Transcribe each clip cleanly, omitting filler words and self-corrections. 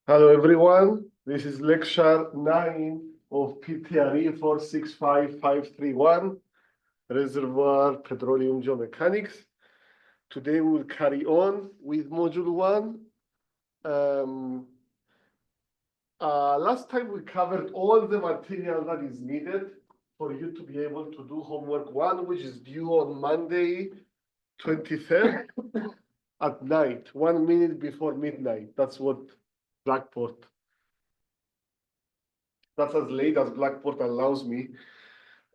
Hello everyone, this is lecture 9 of PTRE 465531, Reservoir, Petroleum, Geomechanics. Today we'll carry on with Module 1. Last time we covered all the material that is needed for you to be able to do homework 1, which is due on Monday, 23rd at night, 1 minute before midnight. That's what Blackboard. That's as late as Blackboard allows me.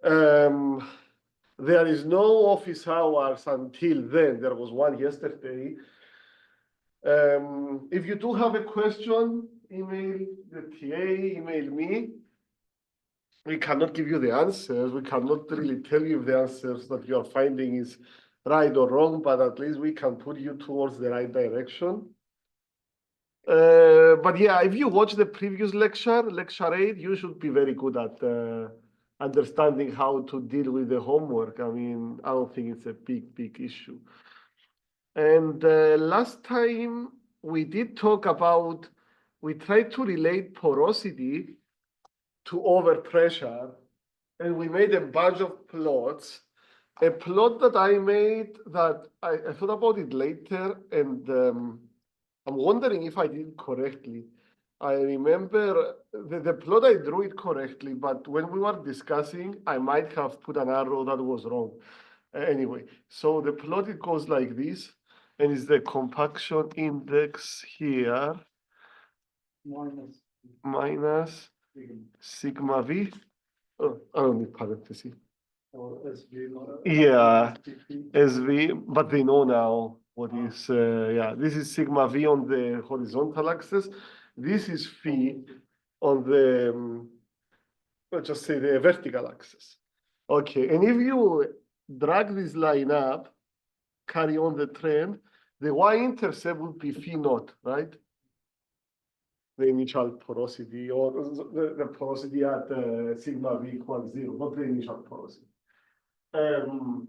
There is no office hours until then. There was one yesterday. If you do have a question, email the TA, email me. We cannot give you the answers. We cannot really tell you if the answers that you are finding is right or wrong, but at least we can put you towards the right direction. But yeah, if you watch the previous lecture, lecture 8, you should be very good at understanding how to deal with the homework. I mean, I don't think it's a big issue. And last time we did talk about, we tried to relate porosity to overpressure, and we made a bunch of plots. A plot that I made that I thought about it later, and I'm wondering if I did it correctly. I remember the plot, I drew it correctly, but when we were discussing, I might have put an arrow that was wrong. Anyway, so the plot, it goes like this, and it's the compaction index here, minus sigma v. Oh, I don't need parentheses. Yeah, SV, but they know now what is, yeah, this is sigma v on the horizontal axis. This is phi on the, let's just say the vertical axis. Okay, and if you drag this line up, carry on the trend, the y-intercept would be phi naught, right? The initial porosity, or the porosity at sigma v equals 0, not the initial porosity. And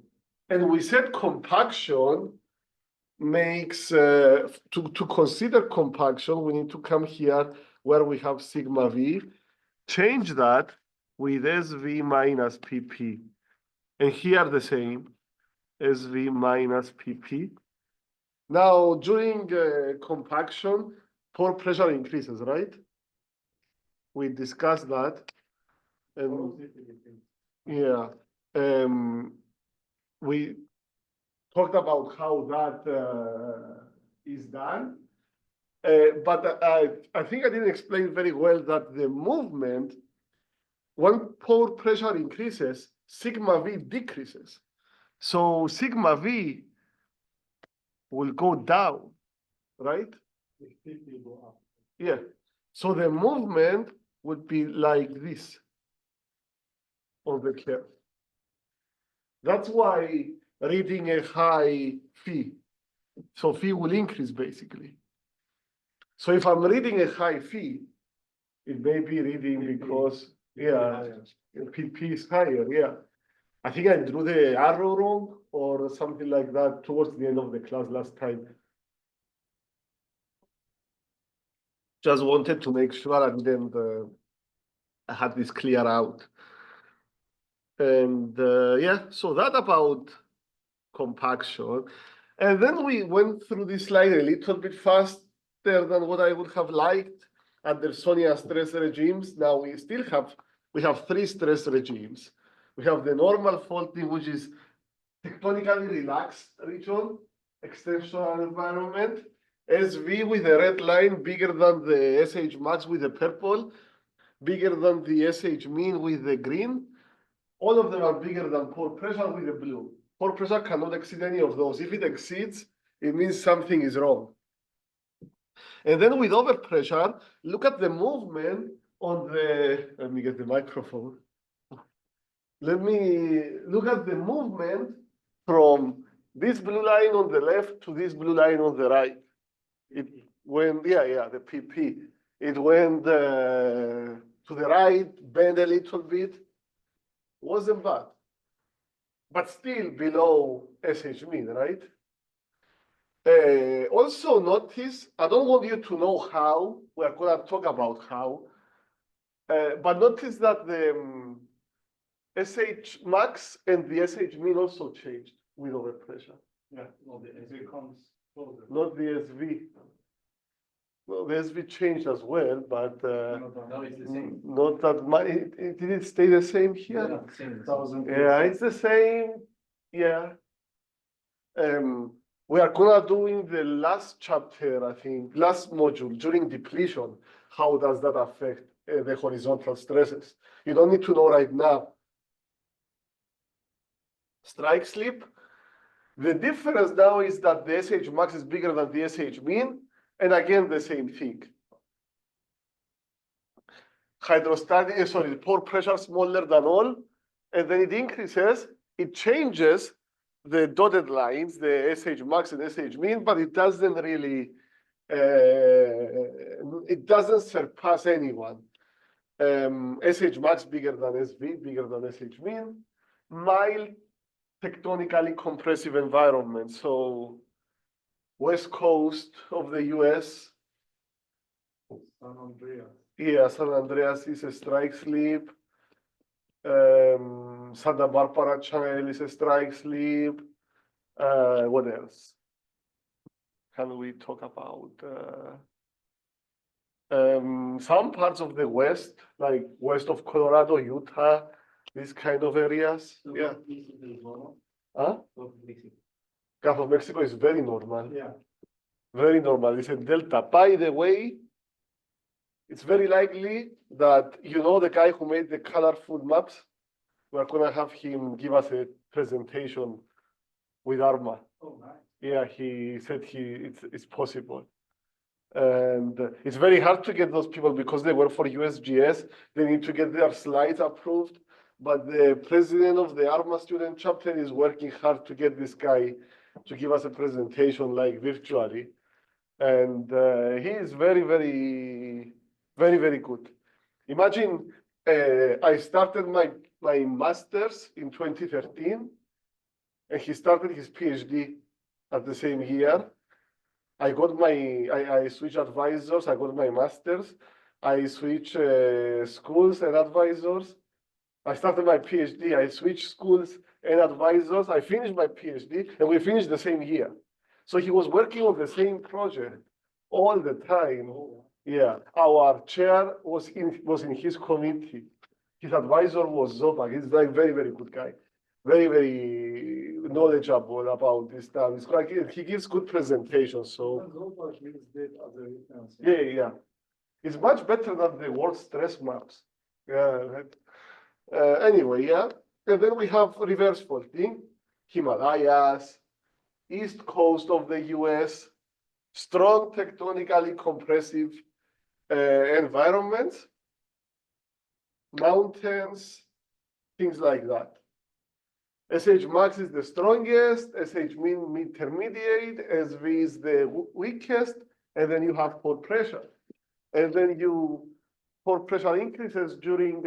we said compaction makes, to consider compaction, we need to come here where we have sigma v, change that with SV minus PP. And here the same, SV minus PP. Now, during compaction, pore pressure increases, right? We discussed that. Yeah. We talked about how that is done. But I think I didn't explain very well that the movement, when pore pressure increases, sigma v decreases. So sigma v will go down, right? Yeah. So the movement would be like this on the curve. That's why reading a high phi. So phi will increase basically. So if I'm reading a high phi, it may be reading because, yeah, PP is higher, yeah. I think I drew the arrow wrong or something like that towards the end of the class last time. Just wanted to make sure I didn't, I had this clear out. And yeah, so that about compaction. And then we went through this slide a little bit faster than what I would have liked under Sonia stress regimes. Now we still have, we have 3 stress regimes. We have the normal faulting, which is tectonically relaxed region, extensional environment, SV with a red line bigger than the SH max with the purple, bigger than the SH mean with the green. All of them are bigger than pore pressure with the blue. Pore pressure cannot exceed any of those. If it exceeds, it means something is wrong. And then with overpressure, look at the movement on the, let me get the microphone. Let me look at the movement from this blue line on the left to this blue line on the right. It went, yeah, the PP. It went to the right, bend a little bit. Wasn't bad. But still below SH mean, right? Also notice, I don't want you to know how, we're gonna talk about how, but notice that the SH max and the SH mean also changed with overpressure. Yeah, no, the SV comes closer. Not the SV. Well, the SV changed as well, but No, it's the same. not that much. Did it stay the same here? Yeah, same. 1,000. Yeah, it's the same. Yeah. We are gonna do in the last chapter, I think, last module during depletion. How does that affect the horizontal stresses? You don't need to know right now. Strike slip. The difference now is that the SH max is bigger than the SH mean, and again the same thing. Hydrostatic, sorry, pore pressure smaller than all, and then it increases, it changes the dotted lines, the SH max and SH mean, but it doesn't really, it doesn't surpass anyone. SH max bigger than SV, bigger than SH mean, mild tectonically compressive environment. So west coast of the US. San Andreas. Yeah, San Andreas is a strike slip. Santa Barbara Channel is a strike slip. What else can we talk about? Some parts of the West, like west of Colorado, Utah, these kind of areas. So Yeah. Mexico is normal. Huh? Gulf of Mexico. Gulf of Mexico is very normal. Yeah. Very normal. It's a delta. By the way, it's very likely that you know the guy who made the colorful maps. We're gonna have him give us a presentation with ARMA. Oh, nice. Yeah, he said it's possible. And it's very hard to get those people because they work for USGS. They need to get their slides approved. But the president of the ARMA student chapter is working hard to get this guy to give us a presentation like virtually. And he is very, very, very, very good. Imagine I started my master's in 2013, and he started his PhD at the same year. I got I switched advisors, I got my master's, I switched schools and advisors. I started my PhD, I switched schools and advisors, I finished my PhD, and we finished the same year. So he was working on the same project all the time. Yeah, our chair was in his committee. His advisor was Zopak. He's like very, very good guy. Very, very knowledgeable about this stuff. It's like he gives good presentations. So Zopak means that as a reference. yeah. It's much better than the world stress maps. Yeah. Anyway, yeah. And then we have reverse faulting, Himalayas, east coast of the US, strong tectonically compressive environments, mountains, things like that. SH max is the strongest, SH mean intermediate, SV is the weakest, and then you have pore pressure. And then pore pressure increases during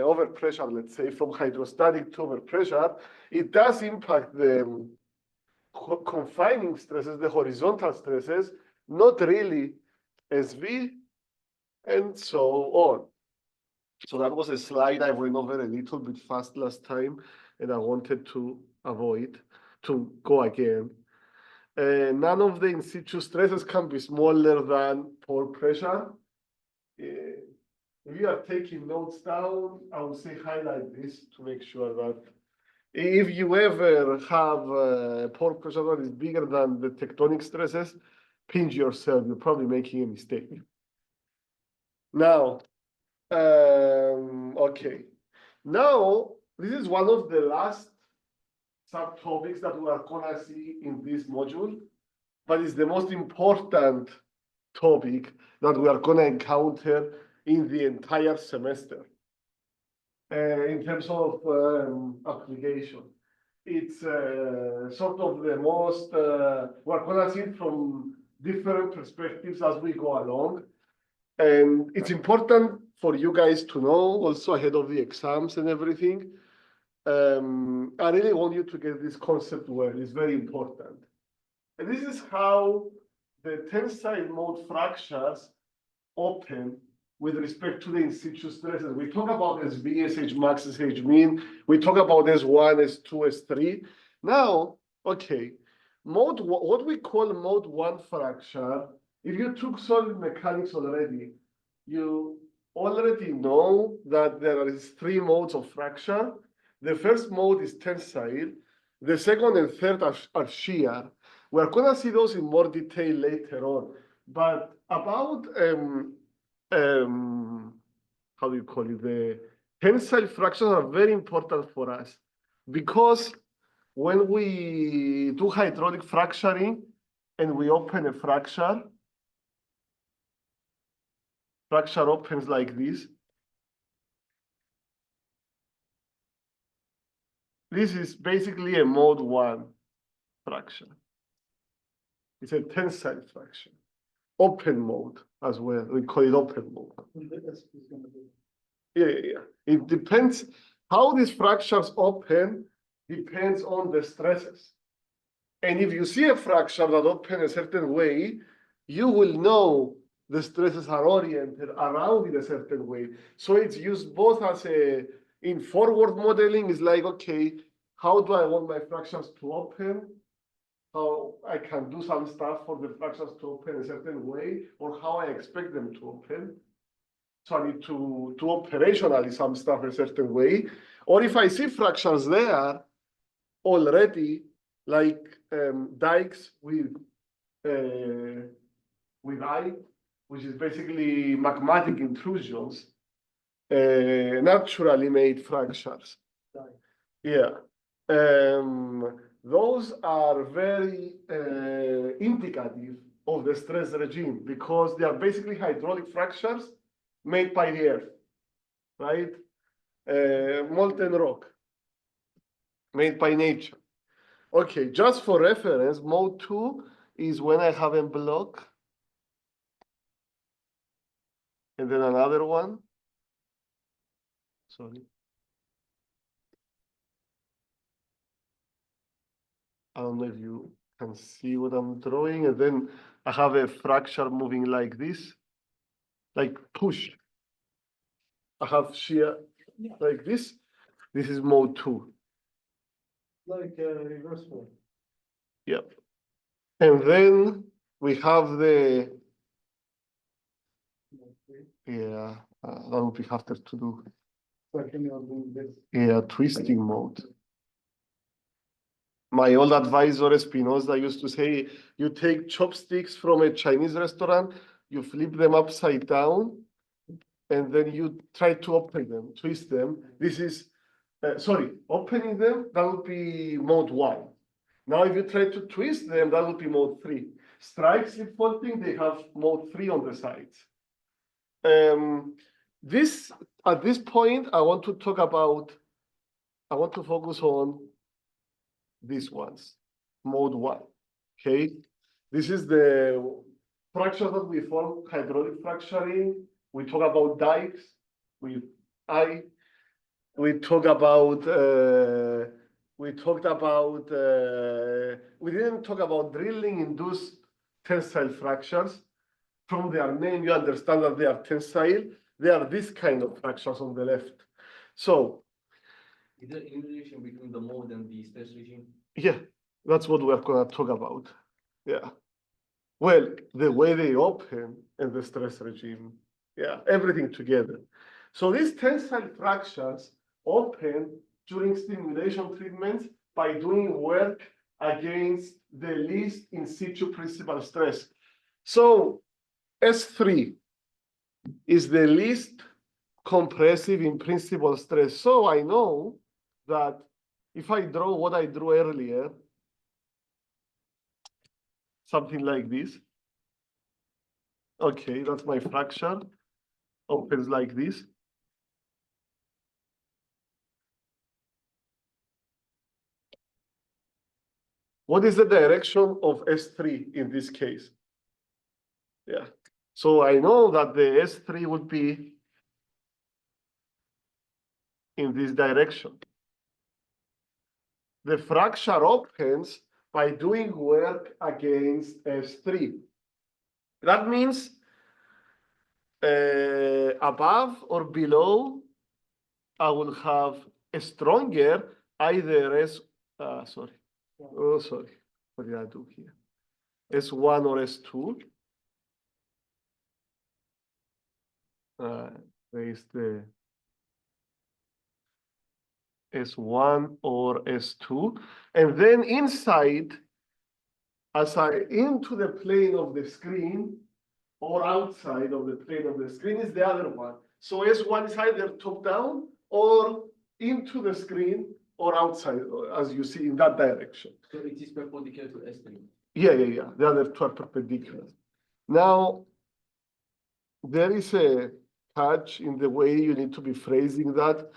overpressure, let's say, from hydrostatic to overpressure. It does impact the confining stresses, the horizontal stresses, not really SV, and so on. So that was a slide I went over a little bit fast last time, and I wanted to go again. None of the in situ stresses can be smaller than pore pressure. If you are taking notes down, I would say highlight this to make sure that if you ever have pore pressure that is bigger than the tectonic stresses, pinch yourself, you're probably making a mistake. Now, okay. Now, this is one of the last subtopics that we are gonna see in this module, but it's the most important topic that we are gonna encounter in the entire semester. In terms of application, it's sort of the most, we're gonna see it from different perspectives as we go along. And it's important for you guys to know also ahead of the exams and everything. I really want you to get this concept well. It's very important. And this is how the tensile mode fractures open with respect to the in situ stresses. We talk about SV, SH max, SH mean. We talk about S1, S2, S3. Now, okay, what we call mode 1 fracture, if you took solid mechanics already, you already know that there is 3 modes of fracture. The first mode is tensile. The second and third are shear. We're gonna see those in more detail later on. But about how do you call it? The tensile fractures are very important for us because when we do hydraulic fracturing and we open a fracture opens like this. This is basically a mode 1 fracture. It's a tensile fracture. Open mode as well. We call it open mode. Yeah. It depends how these fractures open, depends on the stresses. And if you see a fracture that opens a certain way, you will know the stresses are oriented around in a certain way. So it's used both as in forward modeling, is like, okay, how do I want my fractures to open? How I can do some stuff for the fractures to open a certain way, or how I expect them to open. So I need to operationalize some stuff a certain way. Or if I see fractures there already, like dikes with I, which is basically magmatic intrusions, naturally made fractures. Yeah. Those are very indicative of the stress regime because they are basically hydraulic fractures made by the earth, right? Molten rock made by nature. Okay, just for reference, mode 2 is when I have a block and then another one. Sorry. I don't know if you can see what I'm drawing. And then I have a fracture moving like this, like push. I have shear like this. This is mode 2. Like reverse flow. Yep. And then we have the, yeah, that would be harder to do. Yeah, twisting mode. My old advisor Espinosa used to say, you take chopsticks from a Chinese restaurant, you flip them upside down, and then you try to open them, twist them. This is, opening them, that would be mode 1. Now, if you try to twist them, that would be mode 3. Strike slip faulting, they have mode 3 on the sides. At this point, I want to focus on these ones, mode 1, okay? This is the fracture that we form, hydraulic fracturing. We talk about dikes with I. We talked about, we didn't talk about drilling induced tensile fractures. From their name, you understand that they are tensile. They are this kind of fractures on the left. So, is there any relation between the mode and the stress regime? yeah, that's what we're gonna talk about. Yeah. Well, the way they open and the stress regime. Yeah, everything together. So these tensile fractures open during stimulation treatments by doing work against the least in situ principal stress. So S3 is the least compressive in principal stress. So I know that if I draw what I drew earlier, something like this. Okay, that's my fracture. Opens like this. What is the direction of S3 in this case? Yeah. So I know that the S3 would be in this direction. the fracture opens by doing work against S3. That means above or below, I will have a stronger either sorry. Oh, sorry. What did I do here? S1 or S2. There is the S1 or S2. And then inside, into the plane of the screen or outside of the plane of the screen is the other one. So S1 is either top down or into the screen or outside, as you see in that direction. So it is perpendicular to S3. Yeah. The other two are perpendicular. Now, there is a catch in the way you need to be phrasing that.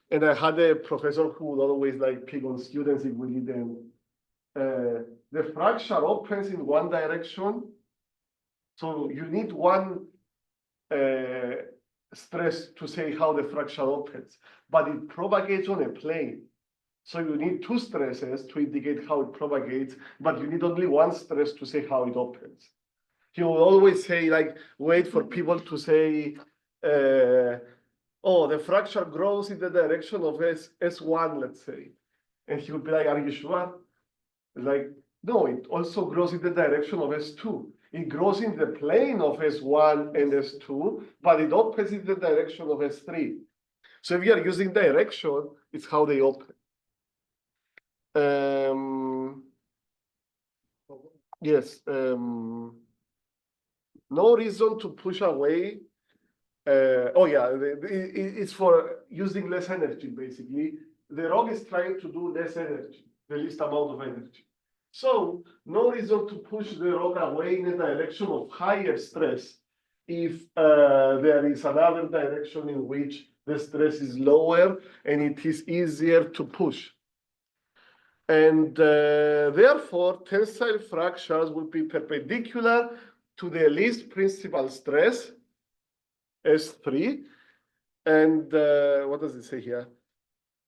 And I had a professor who would always like pick on students if we didn't. The fracture opens in one direction. So you need one stress to say how the fracture opens, but it propagates on a plane. So you need two stresses to indicate how it propagates, but you need only one stress to say how it opens. He will always say, like, wait for people to say, oh, the fracture grows in the direction of S1, let's say. And he would be like, are you sure? Like, no, it also grows in the direction of S2. It grows in the plane of S1 and S2, but it opens in the direction of S3. So if you are using direction, it's how they open. Yes. No reason to push away. Oh yeah, it's for using less energy, basically. The rock is trying to do less energy, the least amount of energy. So no reason to push the rock away in a direction of higher stress if there is another direction in which the stress is lower and it is easier to push. And therefore, tensile fractures will be perpendicular to the least principal stress, S3. And what does it say here?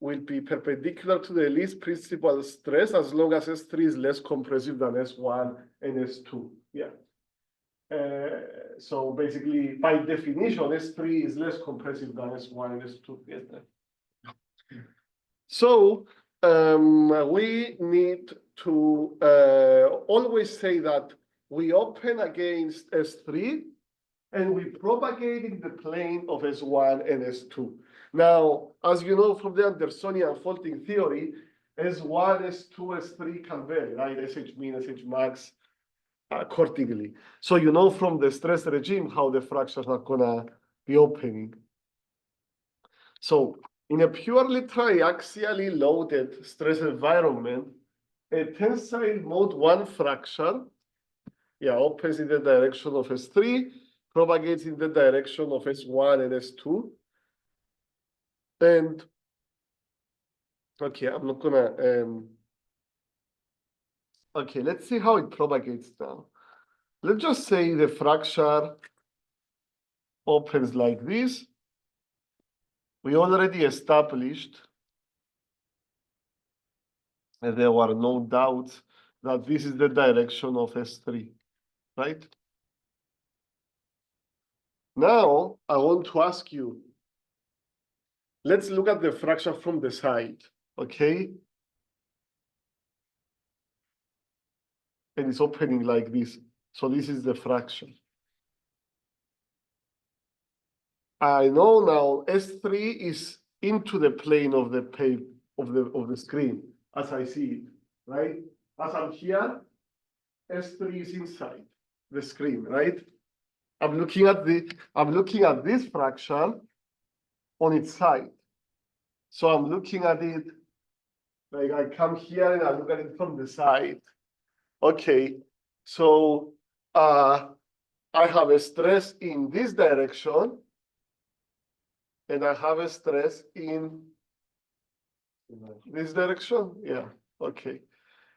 Will be perpendicular to the least principal stress as long as S3 is less compressive than S1 and S2. Yeah. So basically, by definition, S3 is less compressive than S1 and S2. Yes. So we need to always say that we open against S3 and we propagate in the plane of S1 and S2. Now, as you know from the Andersonian faulting theory, S1, S2, S3 can vary, right? SH min, SH max, accordingly. So you know from the stress regime how the fractures are gonna be opening. So in a purely triaxially loaded stress environment, a tensile mode 1 fracture, opens in the direction of S3, propagates in the direction of S1 and S2. And okay, I'm not gonna okay, let's see how it propagates now. Let's just say the fracture opens like this. We already established, and there were no doubts that this is the direction of S3, right? Now, I want to ask you, let's look at the fracture from the side, okay? And it's opening like this. So this is the fracture. I know now S3 is into the plane of the page of the screen as I see it, right? As I'm here, S3 is inside the screen, right? I'm looking at this fracture on its side. So I'm looking at it like I come here and I look at it from the side. Okay, so I have a stress in this direction, and I have a stress in this direction. Yeah, okay.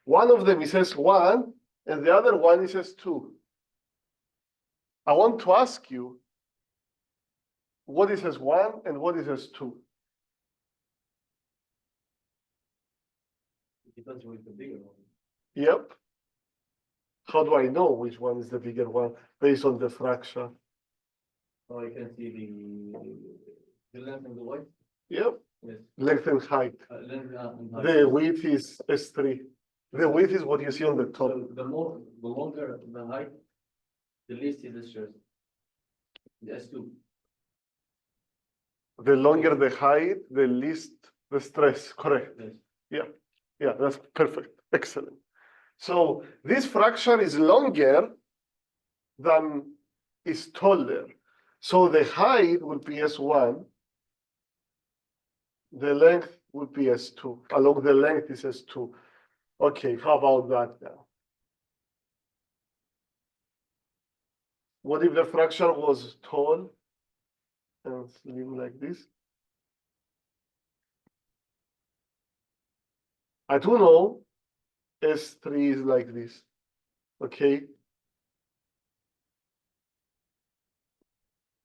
One of them is S1, and the other one is S2. I want to ask you, what is S1 and what is S2? depends with the bigger one. Yep. How do I know which one is the bigger one based on the fracture? So I can see the length and the width. Yep. Yes. Length and height. Length and height. The width is S3. The width is what you see on the top. So the longer the height, the least is the stress. The S2. The longer the height, the least the stress. Correct. Yes. Yeah, that's perfect. Excellent. So this fracture is longer than is taller. So the height will be S1. The length would be S2. Along the length is S2. Okay, how about that now? What if the fracture was tall and slim like this? I do know S3 is like this. Okay.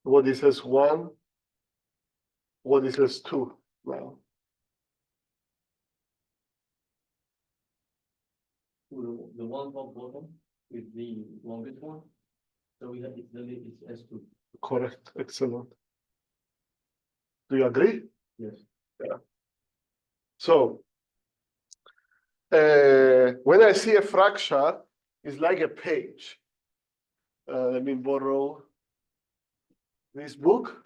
What is S1? What is S2 now? The one top bottom is the longest one. So we have it's S2. Correct. Excellent. Do you agree? Yes. Yeah. So when I see a fracture, it's like a page. Let me borrow this book.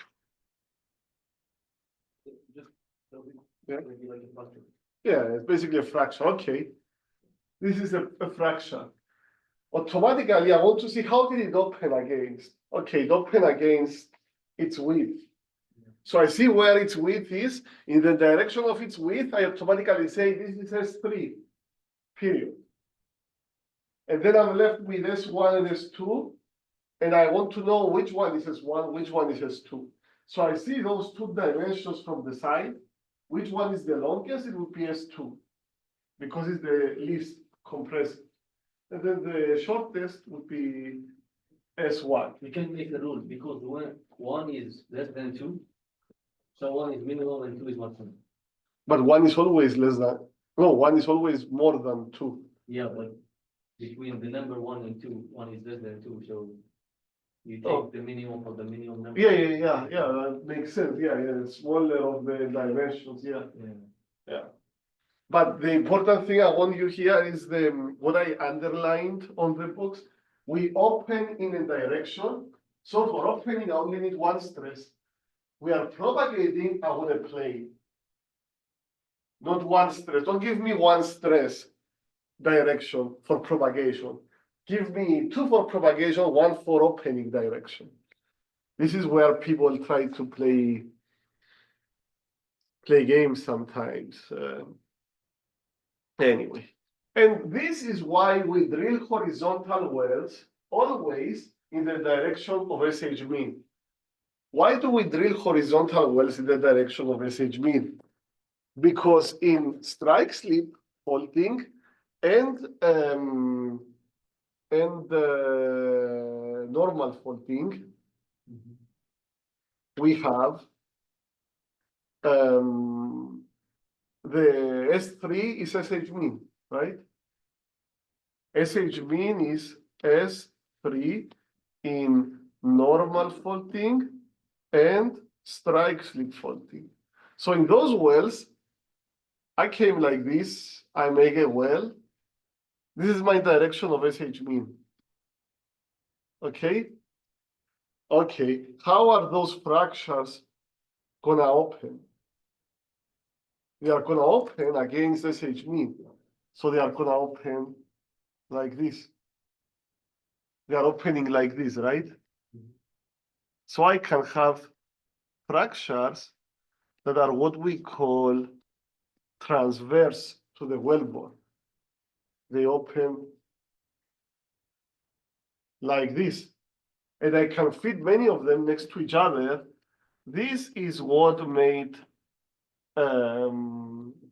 Just so Yeah. maybe like a cluster. Yeah, it's basically a fracture. Okay. This is a fracture. Automatically, I want to see how did it open against. Okay, it opened against its width. So I see where its width is. In the direction of its width, I automatically say this is S3, period. And then I'm left with S1 and S2. And I want to know which one is S1, which one is S2. So I see those two dimensions from the side. Which one is the longest? It would be S2, because it's the least compressed. And then the shortest would be S1. We can make a rule because one is less than 2. So 1 is minimum and 2 is maximum. But one is always less than, no, one is always more than 2. Yeah, but between the number 1 and 2, 1 is less than 2. So you take Oh. the minimum for the minimum number. Yeah, that makes sense. Yeah, the smaller of the dimensions, yeah. But the important thing I want you here is what I underlined on the box. We open in a direction. So for opening, I only need one stress. We are propagating, I want a plane. Not one stress. Don't give me one stress direction for propagation. Give me 2 for propagation, 1 for opening direction. This is where people try to play games sometimes. Anyway, and this is why we drill horizontal wells always in the direction of SH mean. Why do we drill horizontal wells in the direction of SH mean? Because in strike slip faulting and normal faulting, we have the S3 is SH mean, right? SH mean is S3 in normal faulting and strike slip faulting. So in those wells, I came like this, I make a well. This is my direction of SH mean. Okay? Okay, how are those fractures gonna open? They are gonna open against SH mean. So they are gonna open like this. They are opening like this, right? So I can have fractures that are what we call transverse to the wellbore. They open like this. And I can fit many of them next to each other. This is what made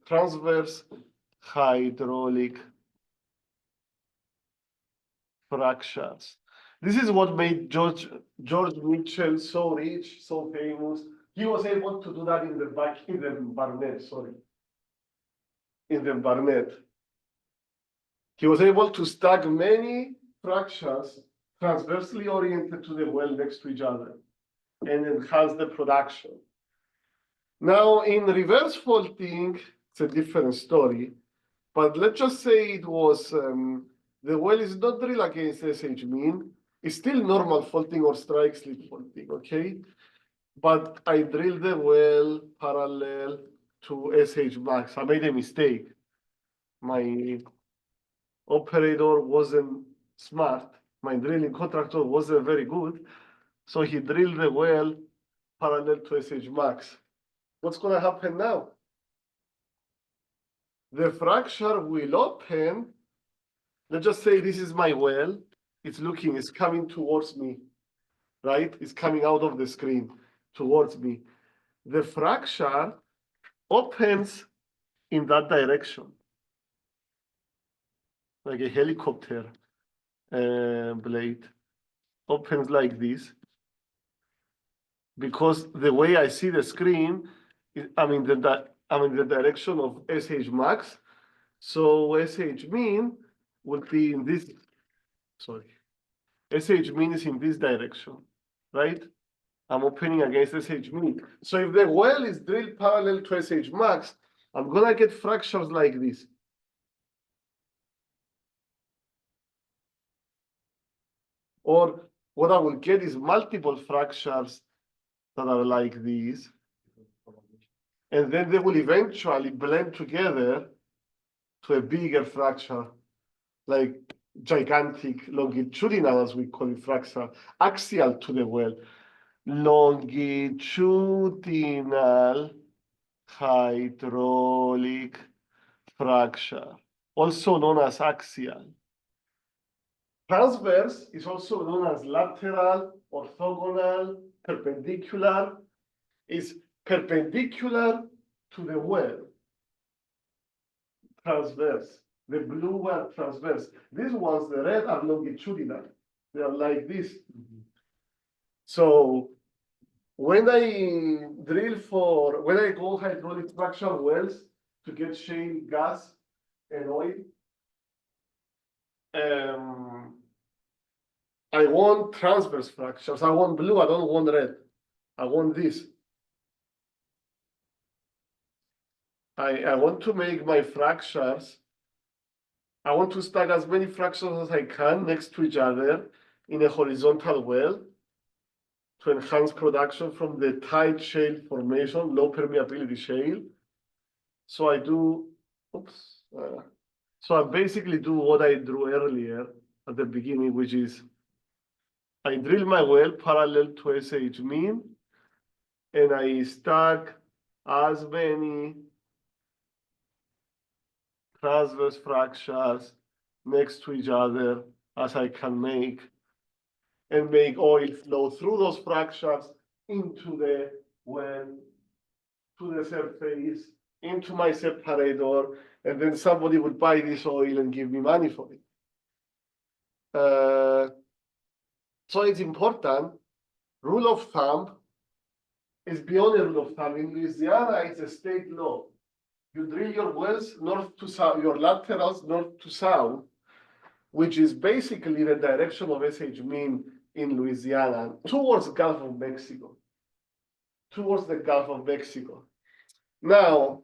transverse hydraulic fractures. This is what made George Mitchell so rich, so famous. He was able to do that in the Barnett, in the Barnett. He was able to stack many fractures transversely oriented to the well next to each other and enhance the production. Now, in reverse faulting, it's a different story, but let's just say it was, the well is not drilled against SH mean, it's still normal faulting or strike slip faulting, okay? But I drilled the well parallel to SH max. I made a mistake. My operator wasn't smart. My drilling contractor wasn't very good. So he drilled the well parallel to SH max. What's gonna happen now? The fracture will open. Let's just say this is my well. It's coming towards me, right? It's coming out of the screen towards me. The fracture opens in that direction, like a helicopter blade, opens like this. Because the way I see the screen, I'm in the direction of SH max. So SH mean would be in this, sorry. SH mean is in this direction, right? I'm opening against SH mean. So if the well is drilled parallel to SH max, I'm gonna get fractures like this. Or what I will get is multiple fractures that are like these. And then they will eventually blend together to a bigger fracture, like gigantic longitudinal, as we call it, fracture, axial to the well. Longitudinal hydraulic fracture, also known as axial. Transverse is also known as lateral, orthogonal, perpendicular. Is perpendicular to the well. Transverse. The blue are transverse. These ones, the red, are longitudinal. They are like this. So when I go hydraulic fracture wells to get shale gas and oil, I want transverse fractures. I want blue, I don't want red. I want this. I want to make my fractures. I want to stack as many fractures as I can next to each other in a horizontal well to enhance production from the tight shale formation, low permeability shale. So I do, so I basically do what I drew earlier at the beginning, which is I drill my well parallel to SH mean, and I stack as many transverse fractures next to each other as I can make, and make oil flow through those fractures into the well, to the surface, into my separator, and then somebody would buy this oil and give me money for it. So it's important. Rule of thumb is beyond a rule of thumb. In Louisiana, it's a state law. You drill your wells north to south, your laterals north to south, which is basically the direction of SH mean in Louisiana, towards the Gulf of Mexico. Towards the Gulf of Mexico. Now,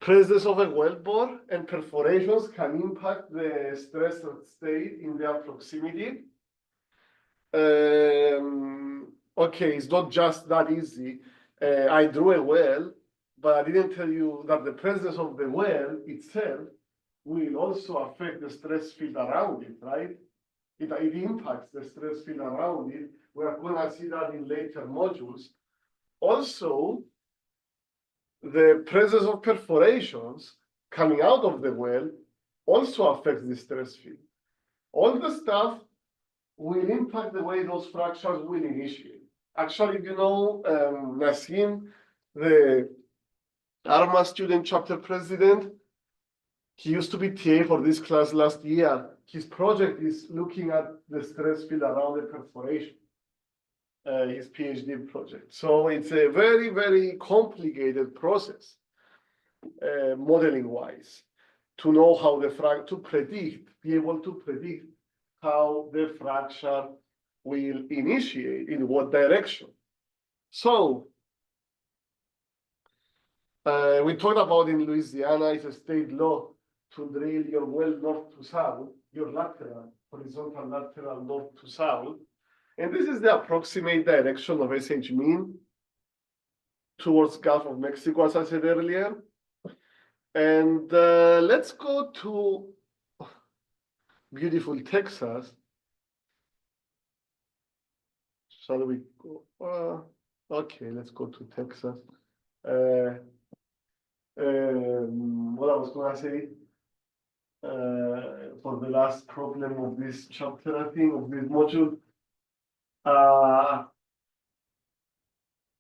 presence of a wellbore and perforations can impact the stress state in their proximity. Okay, it's not just that easy. I drew a well, but I didn't tell you that the presence of the well itself will also affect the stress field around it, right? It impacts the stress field around it. We're going to see that in later modules. Also, the presence of perforations coming out of the well also affects the stress field. All the stuff will impact the way those fractures will initiate. Actually, you know, Nassim, the ARMA student chapter president, he used to be TA for this class last year. His project is looking at the stress field around the perforation, his PhD project. So it's a very, very complicated process. modeling wise, to know how be able to predict how the fracture will initiate, in what direction. So we talked about in Louisiana, it's a state law to drill your well north to south, your lateral, horizontal lateral north to south. And this is the approximate direction of SH mean towards Gulf of Mexico, as I said earlier. And let's go to beautiful Texas. Shall we go? Okay, let's go to Texas. What I was going to say for the last problem of this chapter, I think, of this module.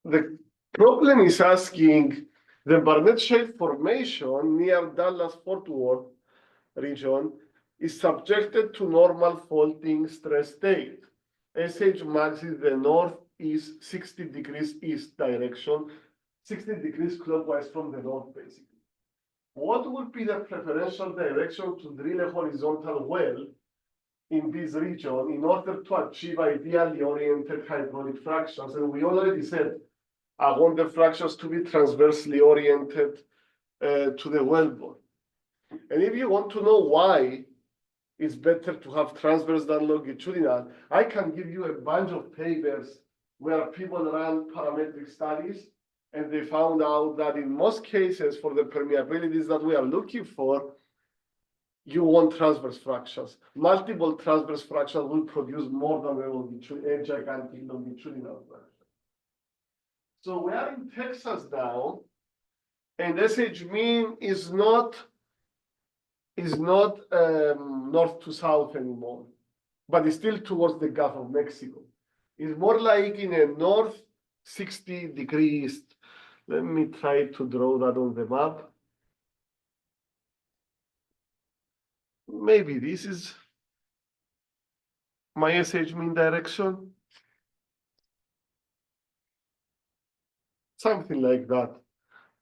The problem is asking the Barnett Shale formation near Dallas-Fort Worth region is subjected to normal faulting stress state. SH max is the northeast 60 degrees east direction, 60 degrees clockwise from the north, basically. What would be the preferential direction to drill a horizontal well in this region in order to achieve ideally oriented hydraulic fractures? And we already said, I want the fractures to be transversely oriented to the wellbore. And if you want to know why it's better to have transverse than longitudinal, I can give you a bunch of papers where people ran parametric studies, and they found out that in most cases, for the permeabilities that we are looking for, you want transverse fractures. Multiple transverse fractures will produce more than a gigantic longitudinal fracture. So we are in Texas now, and SH mean is not north to south anymore, but it's still towards the Gulf of Mexico. It's more like in a north 60 degrees. Let me try to draw that on the map. Maybe this is my SH mean direction. Something like that.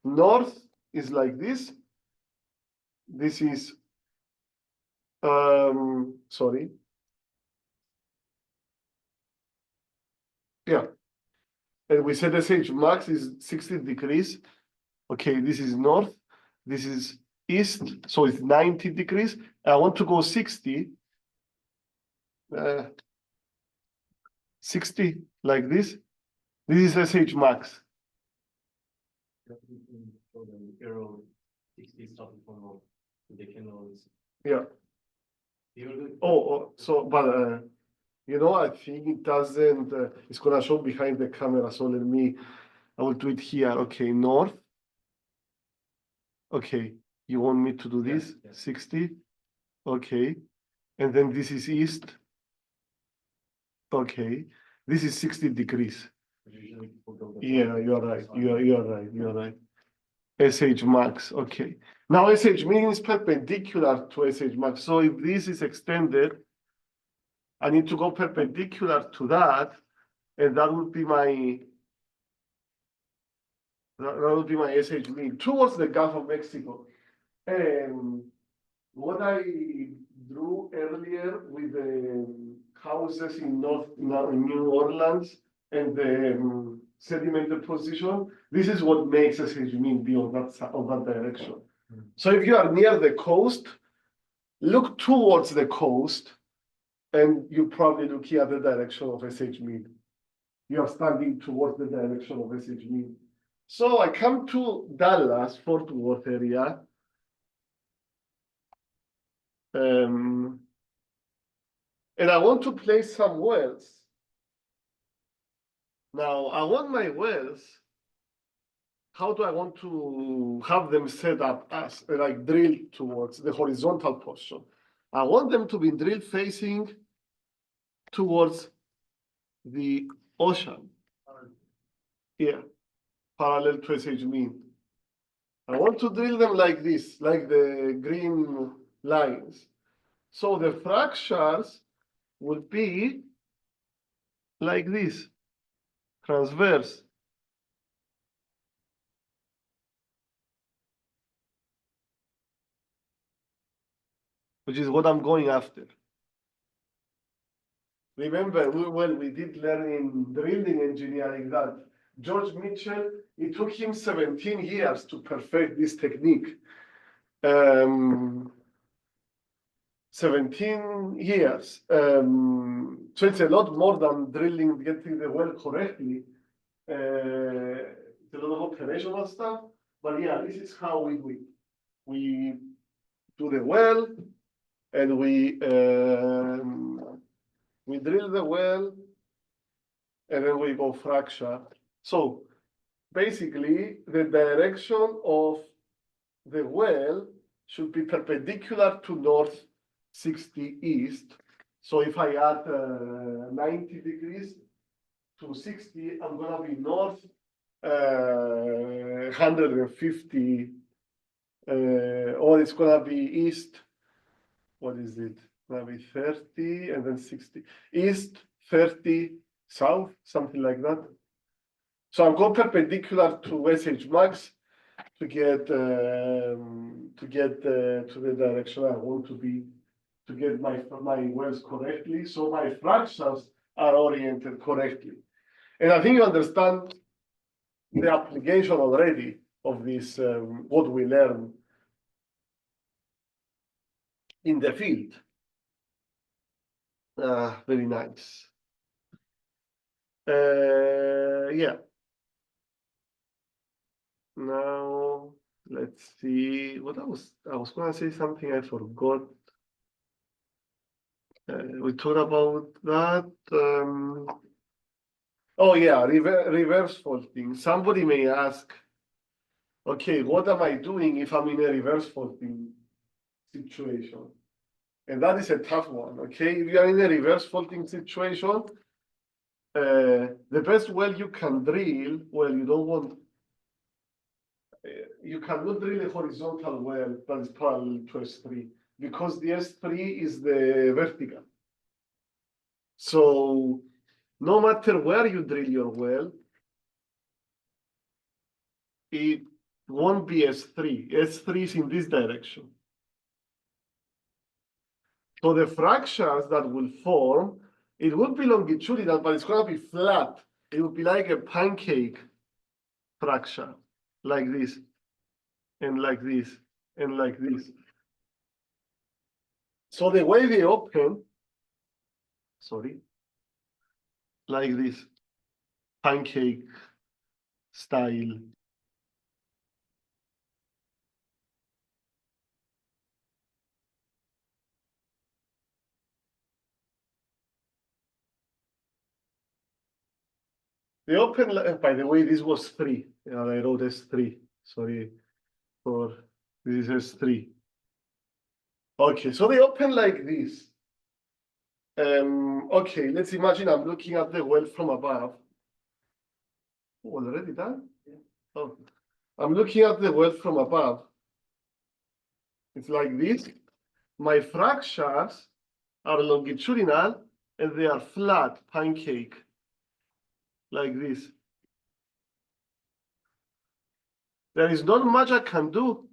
North is like this. This is, sorry. Yeah. And we said SH max is 60 degrees. Okay, this is north. This is east. So it's 90 degrees. I want to go 60. 60, like this. This is SH max. Yeah. Oh, so, but you know, I think it doesn't, it's gonna show behind the camera, so I will do it here. Okay, north. Okay, you want me to do this? Yeah. 60. Okay, and then this is east. Okay, this is 60 degrees. Yeah, you're right. You're right. You're right. SH max. Okay. Now SH mean is perpendicular to SH max. So if this is extended, I need to go perpendicular to that, and that would be my SH mean towards the Gulf of Mexico. And what I drew earlier with the houses in New Orleans and the sedimented position, this is what makes SH mean be on that direction. So if you are near the coast, look towards the coast, and you probably look here at the direction of SH mean. You are standing towards the direction of SH mean. So I come to Dallas, Fort Worth area. And I want to place some wells. Now, I want my wells, how do I want to have them set up as like drilled towards the horizontal portion? I want them to be drilled facing towards the ocean. Here, parallel to SH mean. I want to drill them like this, like the green lines. So the fractures would be like this, transverse. which is what I'm going after. Remember, we did learn in drilling engineering that George Mitchell, it took him 17 years to perfect this technique. 17 years. So it's a lot more than drilling, getting the well correctly. It's a lot of operational stuff, but yeah, this is how we do it. We do the well, and we drill the well, and then we go fracture. So basically, the direction of the well should be perpendicular to north 60 east. So if I add 90 degrees to 60, I'm gonna be north 150, or it's gonna be east. What is it? Gonna be 30 and then 60. East 30, south, something like that. So I'm going perpendicular to SH max to get to the direction I want to be, to get my wells correctly, so my fractures are oriented correctly. And I think you understand the application already of this, what we learn in the field. Very nice. Yeah. Now let's see what I was gonna say something I forgot. We talked about that. Oh yeah, reverse faulting. Somebody may ask, okay, what am I doing if I'm in a reverse faulting situation? And that is a tough one, okay? If you are in a reverse faulting situation, the best well you can drill, well, you don't want, you cannot drill a horizontal well that is parallel to S3 because the S3 is the vertical. So no matter where you drill your well, it won't be S3. S3 is in this direction. So the fractures that will form, it would be longitudinal, but it's going to be flat. It would be like a pancake fracture, like this, and like this, and like this. So the way they open, sorry, like this, pancake style. They open, by the way, this was 3. I wrote S3. Sorry for this is S3. Okay, so they open like this. Okay, let's imagine I'm looking at the well from above. Oh, already done? Yeah. Oh, I'm looking at the well from above. It's like this. My fractures are longitudinal and they are flat, pancake, like this. There is not much I can do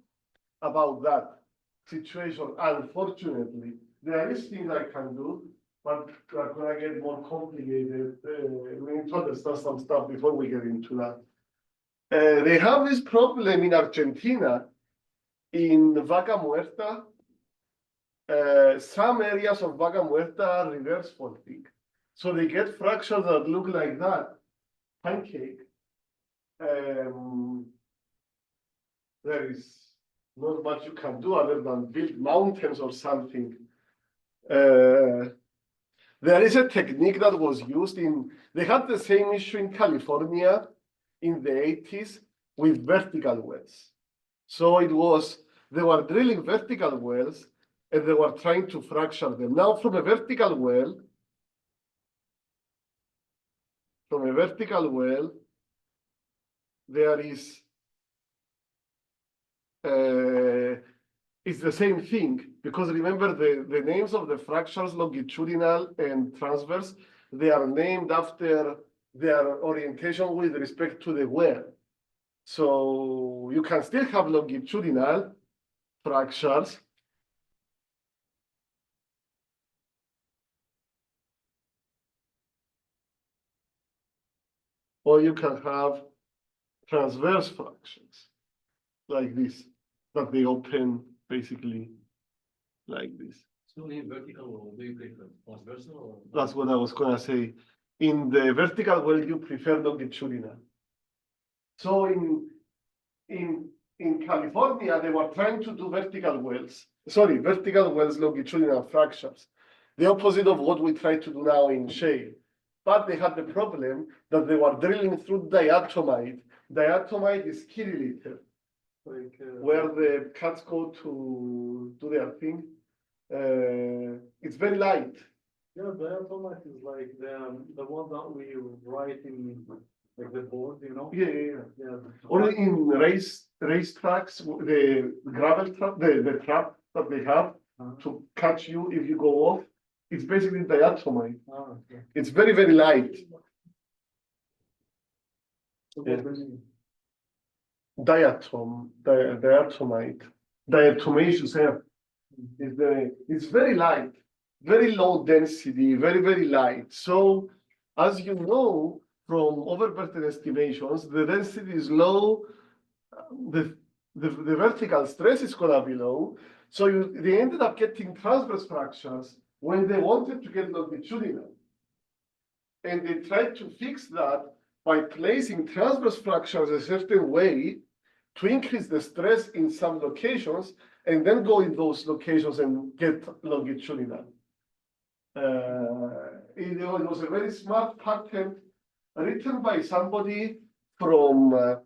about that situation, unfortunately. There is things I can do, but we're gonna get more complicated. We need to understand some stuff before we get into that. They have this problem in Argentina, in Vaca Muerta. Some areas of Vaca Muerta are reverse faulting. So they get fractures that look like that, pancake. There is not much you can do other than build mountains or something. There is a technique that was used they had the same issue in California in the 80s with vertical wells. So they were drilling vertical wells and they were trying to fracture them. Now from a vertical well, there is, it's the same thing, because remember the names of the fractures, longitudinal and transverse, they are named after their orientation with respect to the well. So you can still have longitudinal fractures, or you can have transverse fractures like this, that they open basically like this. So in vertical, or do you prefer transversal or? That's what I was gonna say. In the vertical well, you prefer longitudinal. So in California, they were trying to do vertical wells, longitudinal fractures, the opposite of what we try to do now in shale. But they had the problem that they were drilling through diatomite. Diatomite is chirilliter, Like, where the cats go to do their thing. It's very light. yeah, diatomite is like the one that we write in like the board, you know? Yeah. Yeah. Only in race tracks, the gravel trap, the trap that they have to catch you if you go off, it's basically diatomite. Ah, okay. It's very, very light. So Yeah. what's the name? Diatomite. Diatomaceous air. It's very light, very low density, very, very light. So as you know, from overburden estimations, the density is low, the vertical stress is gonna be low. So they ended up getting transverse fractures when they wanted to get longitudinal. And they tried to fix that by placing transverse fractures a certain way to increase the stress in some locations, and then go in those locations and get longitudinal. It was a very smart patent written by somebody from,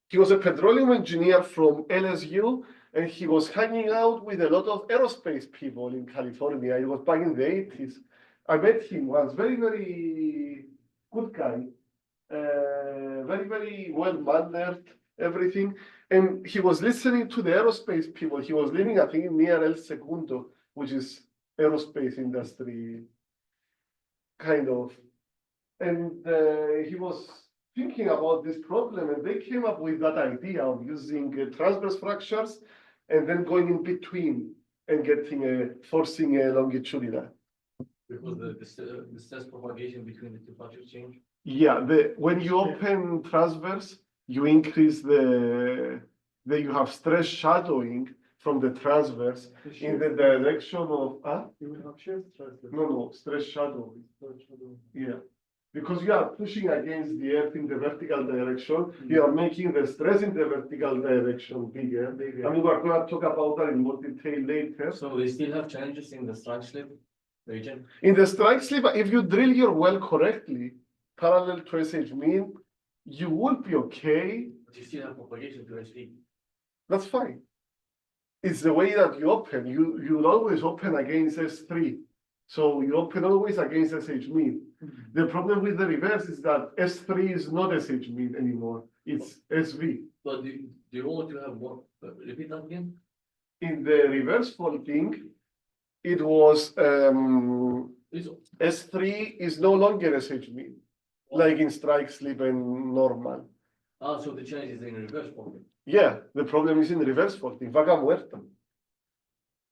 he was a petroleum engineer from LSU, and he was hanging out with a lot of aerospace people in California. It was back in the 80s. I met him once, very, very good guy, very, very well-mannered, everything. And he was listening to the aerospace people. He was living, I think, near El Segundo, which is aerospace industry, kind of. And he was thinking about this problem, and they came up with that idea of using transverse fractures and then going in between and getting forcing a longitudinal. Because the stress propagation between the two fractures change. Yeah, when you open transverse, you increase you have stress shadowing from the transverse in the direction of You will have shear stress. no, stress shadowing. Stress shadow. Yeah. Because you are pushing against the earth in the vertical direction, you are making the stress in the vertical direction bigger. And we're going to talk about that in more detail later. So we still have challenges in the strike slip region. In the strike slip, if you drill your well correctly, parallel to SH mean, you will be okay. But you still have propagation to SV. That's fine. It's the way that you open. You'll always open against S3. So you open always against SH mean. The problem with the reverse is that S3 is not SH mean anymore. It's SV. But do you want to have what? Repeat that again? In the reverse faulting, it was S3 is no longer SH mean, like in strike slip and normal. Ah, so the change is in reverse faulting. Yeah, the problem is in reverse faulting, vaca muerta.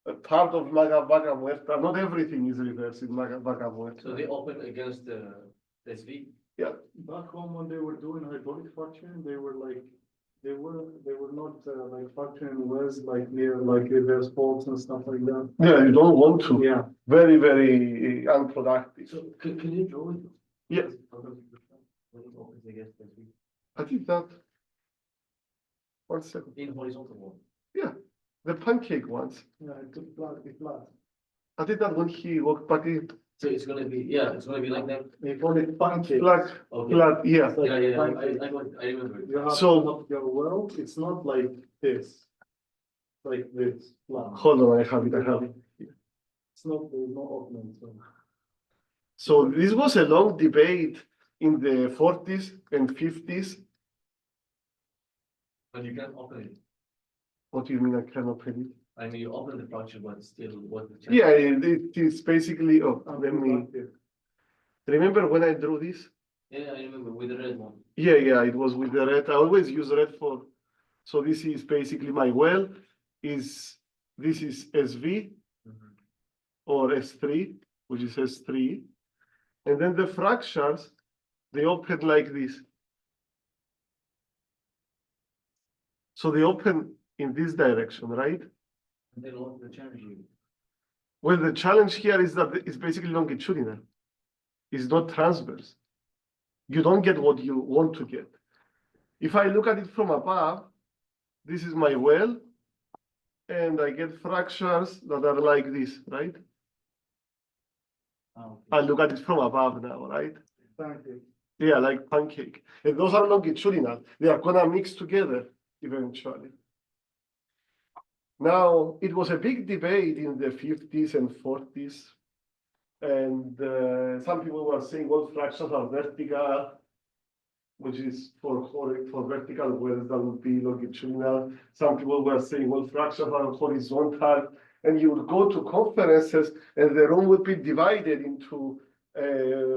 A part of vaca muerta, not everything is reverse in vaca muerta. So they open against the SV. Yeah. Back home when they were doing hydraulic fracturing, they were like, they were not like fracturing wells like near like reverse faults and stuff like that. Yeah, you don't want to. Yeah. Very, very unproductive. So can you draw it? Yeah. When it opens against the SV. I did that. 1 second. In horizontal one. Yeah, the pancake ones. Yeah, it took flat. I did that when he walked back in. So it's gonna be, yeah, it's gonna be like that. They call it pancake. Flat, Okay. flat, yeah. It's like Yeah, yeah, pancake. I remember. You have So- your well, it's not like this. Like this. Flat. Hold on, I have it. It's not, there's no opening, so. So this was a long debate in the 40s and 50s. But you can't open it. What do you mean I can open it? I mean, you open the fracture, but still what the change? Yeah, it is basically, let me, remember when I drew this? Yeah, I remember with the red one. Yeah, it was with the red. I always use red for, so this is basically my well, this is SV or S3, which is S3. And then the fractures They open like this. So they open in this direction, right? And they lost the challenge you. Well, the challenge here is that it's basically longitudinal. It's not transverse. You don't get what you want to get. If I look at it from above, this is my well, and I get fractures that are like this, right? Oh, I look at it from above now, right? Pancake. Yeah, like pancake. And those are longitudinal. They are gonna mix together eventually. Now, it was a big debate in the 50s and 40s. And some people were saying all fractures are vertical, which is for vertical wells that would be longitudinal. Some people were saying all fractures are horizontal. And you would go to conferences and the room would be divided into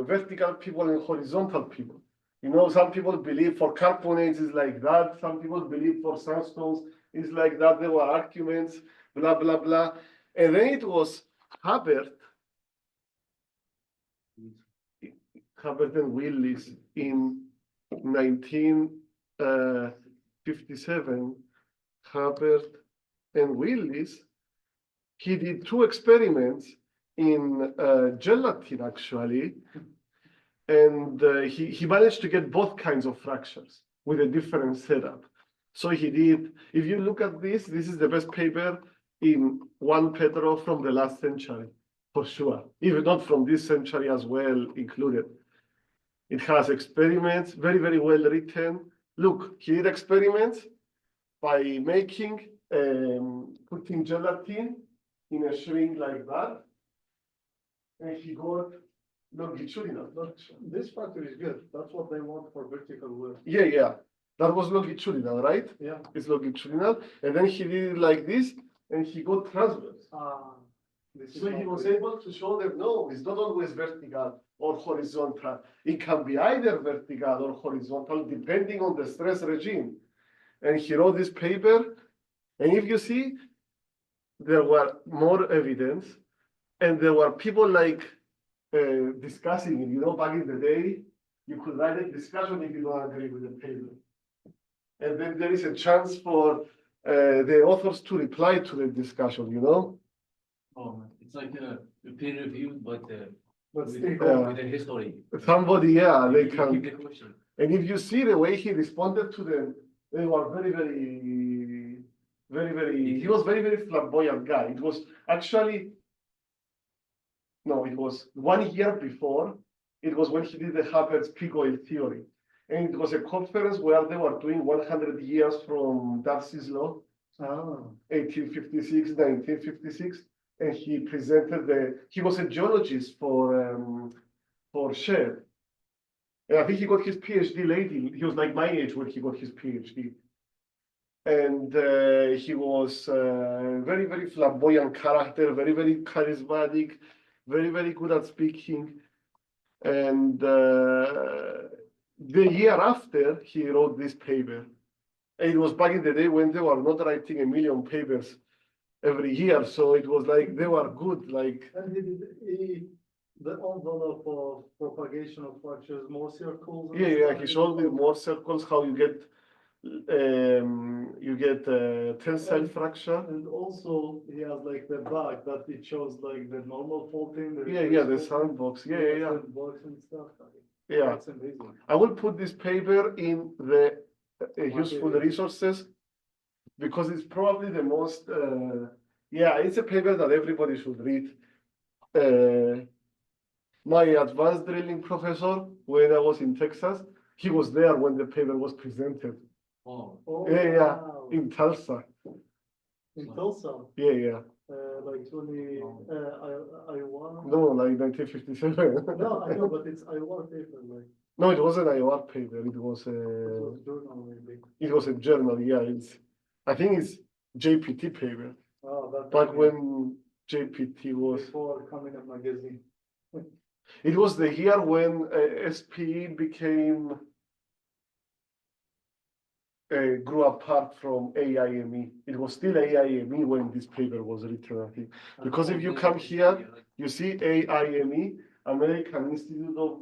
vertical people and horizontal people. You know, some people believe for carbonates is like that. Some people believe for sandstones is like that. There were arguments, blah, blah, blah. And then it was Hubbard and Willis in 1957. Hubbard and Willis, he did 2 experiments in gelatin, actually. And he managed to get both kinds of fractures with a different setup. So he did, if you look at this is the best paper in 1 Petro from the last century, for sure. Even not from this century as well included. It has experiments, very, very well written. Look, he did experiments by making, putting gelatin in a shrink like that. And he got longitudinal. This factor is good. That's what they want for vertical well. Yeah, yeah. That was longitudinal, right? Yeah. It's longitudinal. And then he did it like this, and he got transverse. So he was able to show them, no, it's not always vertical or horizontal. It can be either vertical or horizontal, depending on the stress regime. And he wrote this paper. And if you see, there were more evidence, and there were people like discussing it. You know, back in the day, you could write a discussion if you don't agree with the paper. And then there is a chance for the authors to reply to the discussion, you know? Oh, it's like a peer review, but But with, still, with a history. Somebody, yeah, they You can. keep the question. And if you see the way he responded to them, they were very, he was very, very flamboyant guy. It was actually, no, it was 1 year before. It was when he did the Hubbard's peak oil theory. And it was a conference where they were doing 100 years from Darcy's Law, 1856, 1956. And he presented he was a geologist for Shell. And I think he got his PhD late. He was like my age when he got his PhD. And he was very, very flamboyant character, very, very charismatic, very, very good at speaking. And the year after, he wrote this paper. And it was back in the day when they were not writing 1 million papers every year. So it was like they were good. Like, and the envelope of propagation of fractures, more circles. yeah, he showed with more circles how you get tensile fracture. And also he has like the back that it shows like the normal faulting. Yeah, the sandbox. Yeah. Sandbox and stuff. Yeah. That's amazing. I will put this paper in the useful resources because it's probably the most, it's a paper that everybody should read. My advanced drilling professor, when I was in Texas, he was there when the paper was presented. Oh, Yeah, Wow. in Tulsa. In Tulsa, Yeah. like 20, Iowa. No, like 1957. No, I know, but it's Iowa paper, like, No, it wasn't an IOR paper. It was it was journal maybe. It was a journal. Yeah, I think it's JPT paper. Oh, that. Back when JPT was. Before coming up magazine. It was the year when SPE became grew apart from AIME. It was still AIME when this paper was written, I think. Because if you come here, you see AIME, American Institute of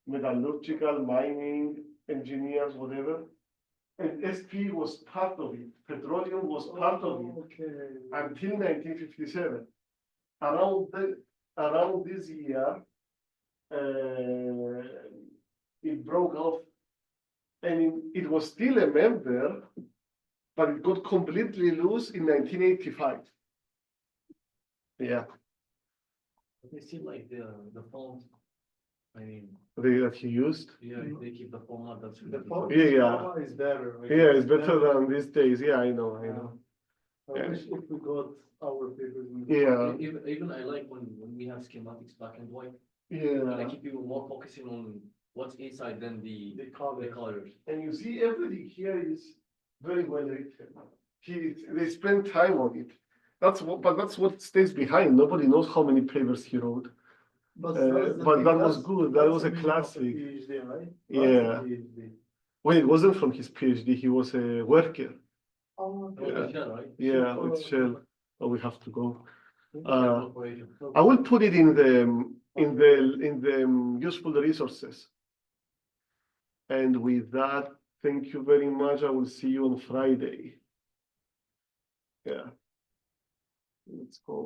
metallurgical, mining, engineers, whatever. And SP was part of it. Petroleum was part of it Okay. until 1957. Around this year, it broke off, and it was still a member, but it got completely loose in 1985. Yeah, They seem like the font, I mean, that he used. yeah, they keep the format, that's. The really Yeah, format is better. Like, Yeah, it's better than these days. Yeah, I know. I Yeah. wish if we got our papers. in- Yeah, Even I like when we have schematics black and white, yeah. like if you were more focusing on what's inside than the The color. colors. And you see, everything here is very well written. They spend time on it. But that's what stays behind. Nobody knows how many papers he wrote. But but that was good. That was a classic. PhD, right? Yeah. That's a PhD. Well, it wasn't from his PhD. He was a worker. Oh, Oh, Yeah. the shell, right? Yeah, with Shell. Oh, we have to go. Corporation. I will put it in the useful resources. And with that, thank you very much. I will see you on Friday. Yeah. Let's go.